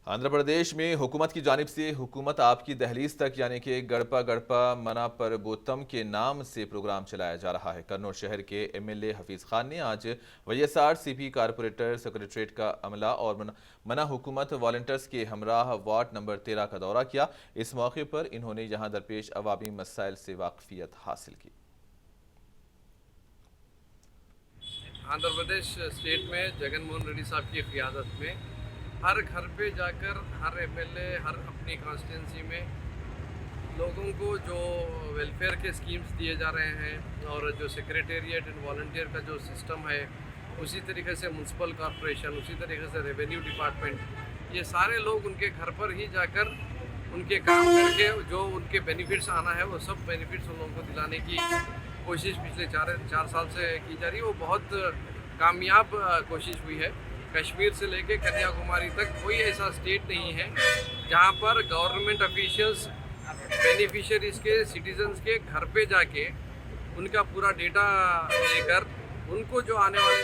आंध्र प्रदेश में हुकूमत की जानिब से हुकूमत आपकी दहलीज तक यानी कि गड़पा गड़पा मना पर बोतम के नाम से प्रोग्राम चलाया जा रहा है। कन्नौज शहर के एमएलए हफीज खान ने आज वाईएसआरसीपी कारपोरेटर सेक्रेटरीट का अमला और मना हुकूमत वॉलंटियर्स के हमराह वार्ड नंबर 13 का दौरा किया। इस मौके पर इन्होंने यहाँ दरपेश अवामी मसाइल से वाकफियत हासिल की। आंध्र प्रदेश स्टेट में जगन मोहन रेड्डी साहब की क़ियादत में हर घर पे जाकर हर एमएलए हर अपनी कॉन्स्टिट्यूंसी में लोगों को जो वेलफेयर के स्कीम्स दिए जा रहे हैं और जो सेक्रेटेरिएट एंड वॉलंटियर का जो सिस्टम है, उसी तरीके से म्यूनसिपल कॉरपोरेशन, उसी तरीके से रेवेन्यू डिपार्टमेंट, ये सारे लोग उनके घर पर ही जाकर उनके काम करके जो उनके बेनिफिट्स आना है वो सब बेनिफिट्स उन लोगों को दिलाने की कोशिश पिछले चार साल से की जा रही है। वो बहुत कामयाब कोशिश हुई है। कश्मीर से लेके कन्याकुमारी तक कोई ऐसा स्टेट नहीं है जहाँ पर गवर्नमेंट ऑफिशियल्स बेनिफिशियरीज के सिटीजन्स के घर पे जाके उनका पूरा डेटा लेकर उनको जो आने वाले